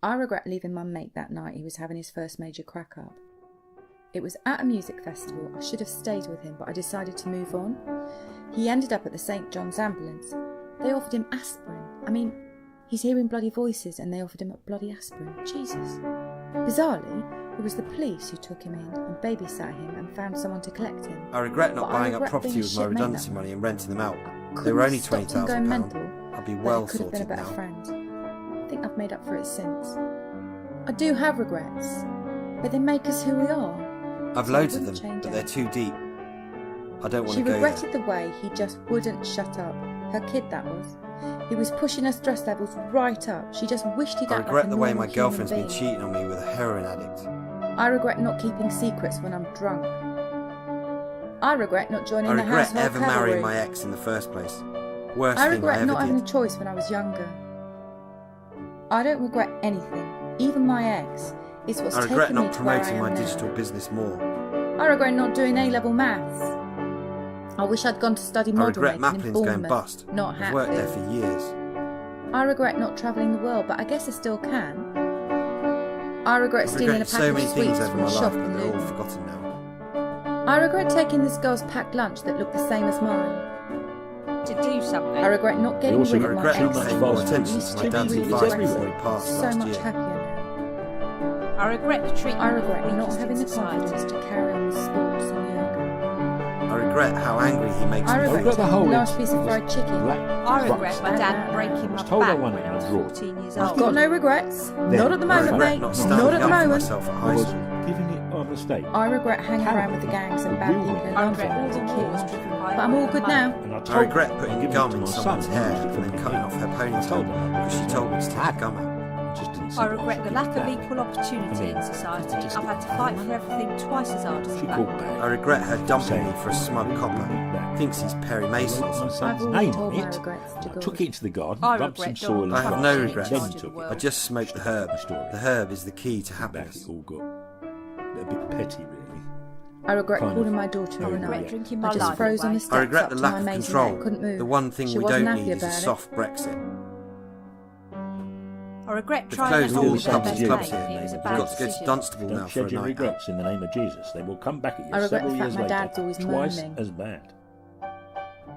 I regret leaving my mate that night. He was having his first major crack up. It was at a music festival. I should have stayed with him, but I decided to move on. He ended up at the St. John's ambulance. They offered him aspirin. I mean, he's hearing bloody voices and they offered him a bloody aspirin. Jesus. Bizarrely, it was the police who took him in and babysat him and found someone to collect him. I regret not buying up property with my redundancy money and renting them out. They were only £20,000. I'd be well sorted now. I think I've made up for it since. I do have regrets, but they make us who we are. I've loads of them, but they're too deep. I don't want to go there. She regretted the way he just wouldn't shut up. Her kid, that was. He was pushing her stress levels right up. She just wished he'd act like a normal human being. I regret the way my girlfriend's been cheating on me with a heroin addict. I regret not keeping secrets when I'm drunk. I regret not joining the household cavalry. I regret ever marrying my ex in the first place. Worst thing I ever did. I regret not having a choice when I was younger. I don't regret anything, even my ex. It's what's taken me to where I am now. I regret not promoting my digital business more. I regret not doing A-level maths. I wish I'd gone to study model making in Bournemouth. I regret Maplin's going bust. Not Hackett. I've worked there for years. I regret not travelling the world, but I guess I still can. I regret stealing a pack of sweets from a shop in Luton. All forgotten now. I regret taking this girl's packed lunch that looked the same as mine. To do something. I regret not getting rid of my ex. I regret not paying more attention to my dad's advice before he passed so last much year. happier now. I regret the treatment. I regret not having the confidence to carry on with sports and yoga. I regret how angry he makes me. I regret the last piece of fried chicken. I regret my dad breaking my back when I was 14 years old. I've got no regrets. Not at the moment, mate. Not at the moment. Giving it a mistake. I regret hanging around with the gangs and bad people in London when I was a kid. But I'm all good now. I regret putting gum in someone's hair and then cutting off her ponytail because she told me to take gum out. I regret the lack of equal opportunity in society. I've had to fight for everything twice as hard as a black woman. I regret her dumping me for a smug copper. Thinks he's Perry Mason or something. I've always told my regrets to God. Took it into the garden, rubbed some soil. I have no regrets. Then I just smoked the herb. The herb is the key to happiness. It all got a bit petty, really. I regret calling my daughter in the night. I just froze on the steps. I regret the lack of control. Couldn't move. The one thing we don't need is a soft Brexit. I regret They've trying closed to all the hold pubs their and clubs best here. mate. It was a You've bad got to go to decision. Dunstable now Don't for a shed your night out. regrets in the name of Jesus. They will come back at you I regret several the fact years my later, dad's always twice moaning. as bad.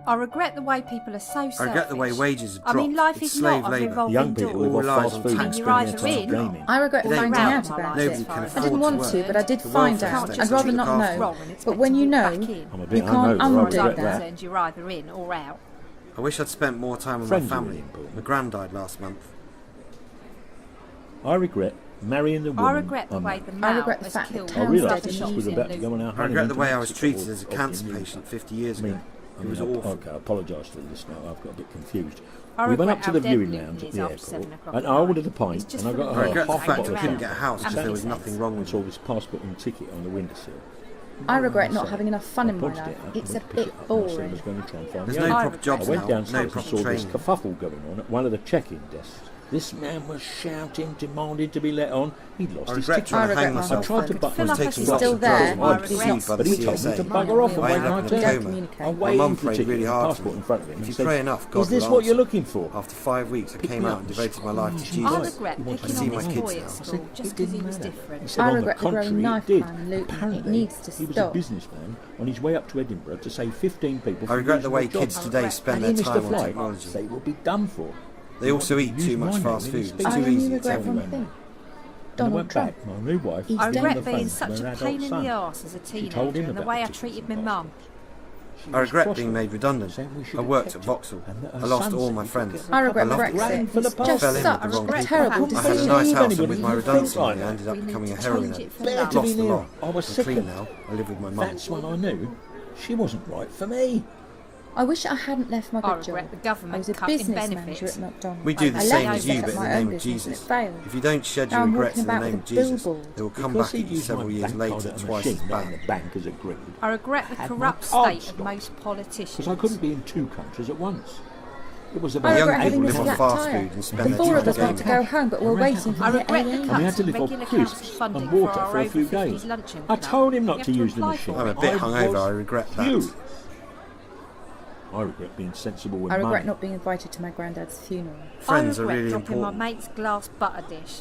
I regret the way people are so selfish. I regret the way wages have I dropped. mean, life It's is slave not a labour. revolving Young people door. live All off relies fast on food and tax you're spend either their time in gaming. I regret It ain't finding right. out about Nobody it. can I afford didn't want to to, work. but I did The find welfare out. state I'd rather look not after know. Wrong and But when you know, I'm a bit you can't hungover, I undo regret that. And you're either in or out. I wish I'd spent more time with Friends my are family. really important. My gran died last month. I regret marrying the woman I regret the way the I male regret the has fact that killed I Townsend realised and this Leeds was in about to go on our Luton. I regret the way I was honeymoon treated as a cancer patient 50 years ago. It was awful. Okay, I apologise to the listener. I've got a bit confused. I We went regret up to how the dead viewing Luton lounge at is the after airport, 7 o'clock and at I ordered night. a pint, It's just and I full got of I her regret the half fact bottle you of couldn't wine. get a house because there was And nothing wrong and with saw it. this passport and ticket on the windowsill. I regret not having enough fun I in my pointed life. it out, It's a went to pick bit it up, and I said I boring. was going to try and find There's the no owner. proper jobs I went now, downstairs no and proper saw this training. kerfuffle going on at one of the check-in desks. This man was shouting, demanding to be let on. He'd lost I his regret ticket. trying to regret hang my myself. I tried to Fill button up his as ticket. he's still off, there. and I'd I received, regret. but he told me to bugger off and I wait ended my up in a turn. coma. I My waited mum for the prayed ticket really and the hard for passport me. in front of him. If and you said, pray enough, God is this will what you're answer. looking for? After 5 weeks, I Pick came me out up and and devoted my life to squeezed Jesus. I Right. regret You want to picking see on my this kids boy now. at I school said, just it because he didn't was matter. different. He said, I on the regret the growing contrary, knife it did. crime in Luton. It Apparently, needs to he was a stop. businessman on his way up to Edinburgh to save 15 people I from regret the losing way their kids jobs. today spend And their he missed time the on flight. technology. They will be done for. They also eat Use too my much name fast in food. his It's speech. I too only easy. It's regret one everywhere. thing. When I Donald went Trump. back, my new wife He's I was dead. on the regret being phone such with her a adult pain in son. the arse as a She told teenager him and the about way I the treated my Christmas mum. She I was regret cross being with made her, redundant. saying we should I have worked kept at it. Vauxhall. And that I her lost son all said my we should friends. get I her regret I loved Brexit. Brexit. Ran for the It's party. just fell in with such the wrong a people. terrible I had a decision. nice Leave house, and anybody with who my thinks redundancy like money, I that. ended up We need becoming a to heroin change addict. it for Better love. to Lost be the near. lot. I was I'm sick clean of now. I live with my mum. That's when I knew she wasn't right for me. I wish I hadn't left my I good job. regret the I government was a cutting business manager benefits. at McDonald's. We do the I same left as to you, set but up in the my name own of business and Jesus. it failed. If you don't shed Now your I'm regrets walking in the about name with of a Jesus, billboard. they will come Because back at he'd you used several my years bank card later, at a twice as machine down bad. the bank as agreed. I regret the Had my corrupt card state of stopped. most politicians. Because I couldn't be in two countries at once. It was I about Young regret having people this live on flat fast tyre. food and spend The their four time of us want to gaming. go home, but we're waiting for I the regret the AA. And we had cuts to in live off regular council crisps funding and for water our for a over few 50s days. luncheon I club. told him You not have to use the apply machine. for I'm a it. bit I hungover, was I regret that. furious. I regret being sensible with I regret money. not being invited to my granddad's funeral. Friends I are regret really dropping important. my mate's glass butter dish.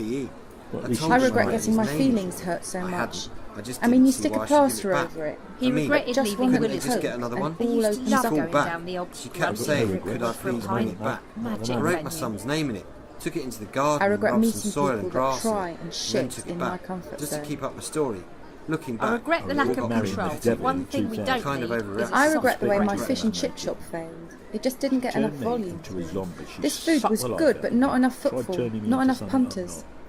PE. I regret getting my feelings hurt so much. I mean, you stick a plaster over it. He regretted just leaving one Willis just get another one. He used to love going back. down the old She kept saying, could I please bring it back? I wrote my son's name in it, took it into the garden, I regret rubbed meeting some soil people and grass that try in it, and then shit took it in my back, comfort just zone. to keep up my story. Looking back, I regret the lack of got control. really One thing we don't kind of need overreacted. is a I soft regret the way my regret. fish and chip shop failed. It just didn't get enough volume. To his zombie, she This food sucked was the life good, out but of not him. enough Tried footfall, turning him not into enough something I'm punters. not.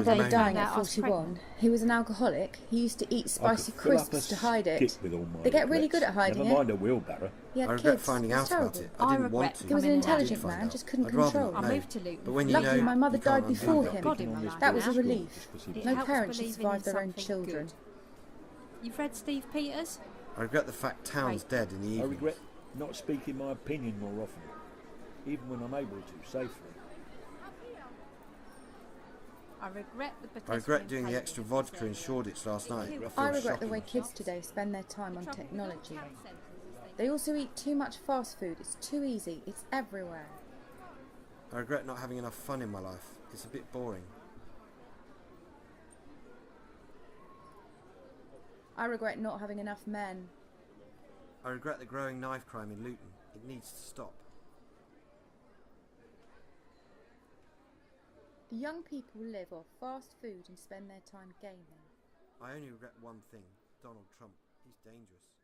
was After moaning. dying at 41, he was an alcoholic. He used to eat spicy crisps to hide it. They get really good at hiding Never mind it. a wheelbarrow. He had I regret kids. finding It was out about terrible. it. I didn't want to. He was an I intelligent did find man, out. just couldn't I'd rather control. not I know. moved to Luton. But when you Luckily, know, my mother you can't died before undo him. God in my life That was a now. relief. It No helps parent should believing survive in their own something children. good. You've read Steve Peters? I regret the fact Town's dead in the I evening. regret not speaking my opinion more often. even when I'm able to safely. I regret the I regret doing the extra vodka in Shoreditch last night. I regret the way kids today spend their time on technology. They also eat too much fast food. It's too easy. It's everywhere. I regret not having enough fun in my life. It's a bit boring. I regret not having enough men. I regret the growing knife crime in Luton. It needs to stop. The young people live off fast food and spend their time gaming. I only regret one thing. Donald Trump. He's dangerous.